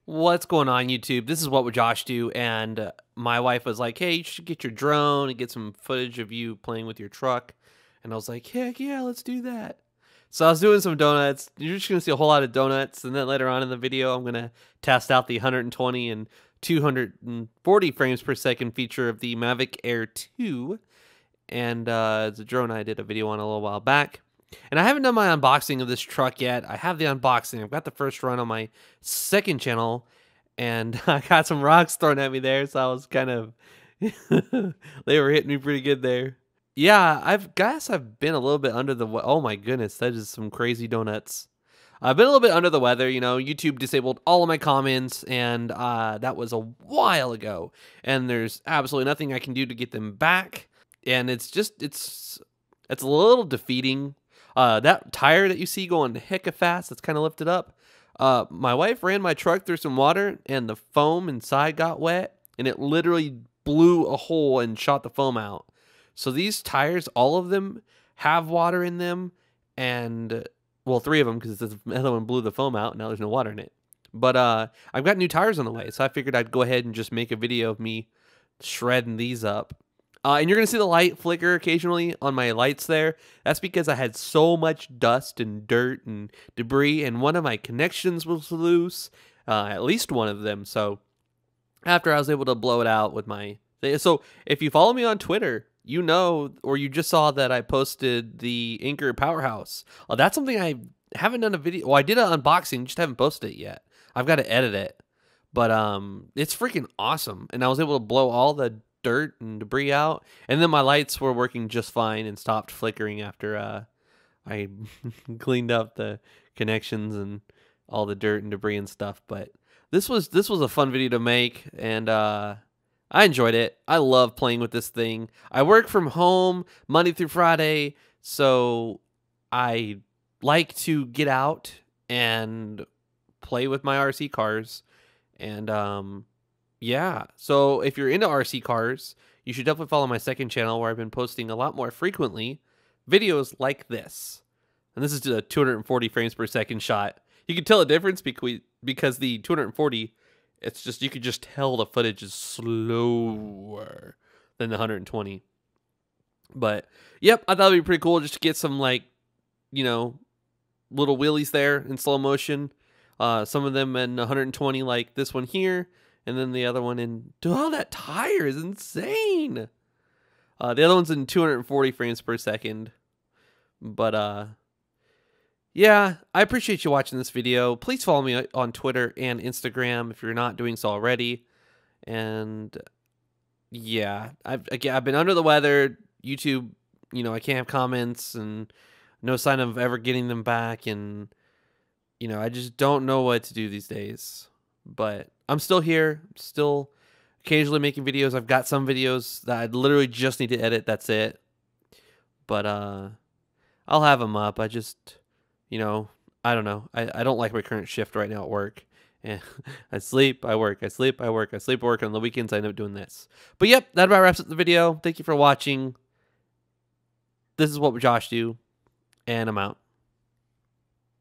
What's going on, YouTube? This is What Would Josh Do, and my wife was like, hey, you should get your drone and get some footage of you playing with your truck. And I was like, heck yeah, let's do that. So I was doing some donuts. You're just going to see a whole lot of donuts, and then later on in the video, I'm going to test out the 120 and 240 frames per second feature of the Mavic Air 2. And it's a drone I did a video on a little while back. And I haven't done my unboxing of this truck yet. I have the unboxing. I've got the first run on my second channel, and I got some rocks thrown at me there, so I was kind of they were hitting me pretty good there. Yeah, I've been a little bit under the oh my goodness, that is some crazy donuts. I've been a little bit under the weather, you know. YouTube disabled all of my comments, and that was a while ago, and there's absolutely nothing I can do to get them back. And it's a little defeating. That tire that you see going hecka fast, that's kind of lifted up. My wife ran my truck through some water, and the foam inside got wet, and it literally blew a hole and shot the foam out. So these tires, all of them, have water in them, and well, 3 of them, because the other one blew the foam out. Now there's no water in it. But I've got new tires on the way, so I figured I'd go ahead and just make a video of me shredding these up. And you're going to see the light flicker occasionally on my lights there. That's because I had so much dust and dirt and debris, and one of my connections was loose, at least one of them. So after I was able to blow it out with my... So if you follow me on Twitter, you know, or you just saw that I posted the Anker PowerHouse. That's something I haven't done a video... Well, I did an unboxing, just haven't posted it yet. I've got to edit it. But it's freaking awesome. And I was able to blow all the dirt and debris out, and then my lights were working just fine and stopped flickering after I cleaned up the connections and all the dirt and debris and stuff. But this was a fun video to make, and I enjoyed it. I love playing with this thing. I work from home Monday through Friday, so I like to get out and play with my RC cars. And yeah, so if you're into RC cars, you should definitely follow my second channel, where I've been posting a lot more frequently videos like this. And this is a 240 frames per second shot. You can tell a difference because the 240, it's just, you could just tell the footage is slower than the 120. But yep, I thought it'd be pretty cool just to get some, like, you know, little wheelies there in slow motion. Some of them in 120, like this one here. And then the other one in... Oh, that tire is insane! The other one's in 240 frames per second. But, yeah, I appreciate you watching this video. Please follow me on Twitter and Instagram if you're not doing so already. And, yeah, I've been under the weather. YouTube, you know, I can't have comments, and no sign of ever getting them back. And, you know, I just don't know what to do these days. But I'm still here, still occasionally making videos. I've got some videos that I literally just need to edit. That's it. But I'll have them up. I just, you know, I don't know. I don't like my current shift right now at work. And I sleep, I work, I sleep, I work, I sleep, work. On the weekends, I end up doing this. But yep, that about wraps up the video. Thank you for watching. This is What Would Josh Do? And I'm out.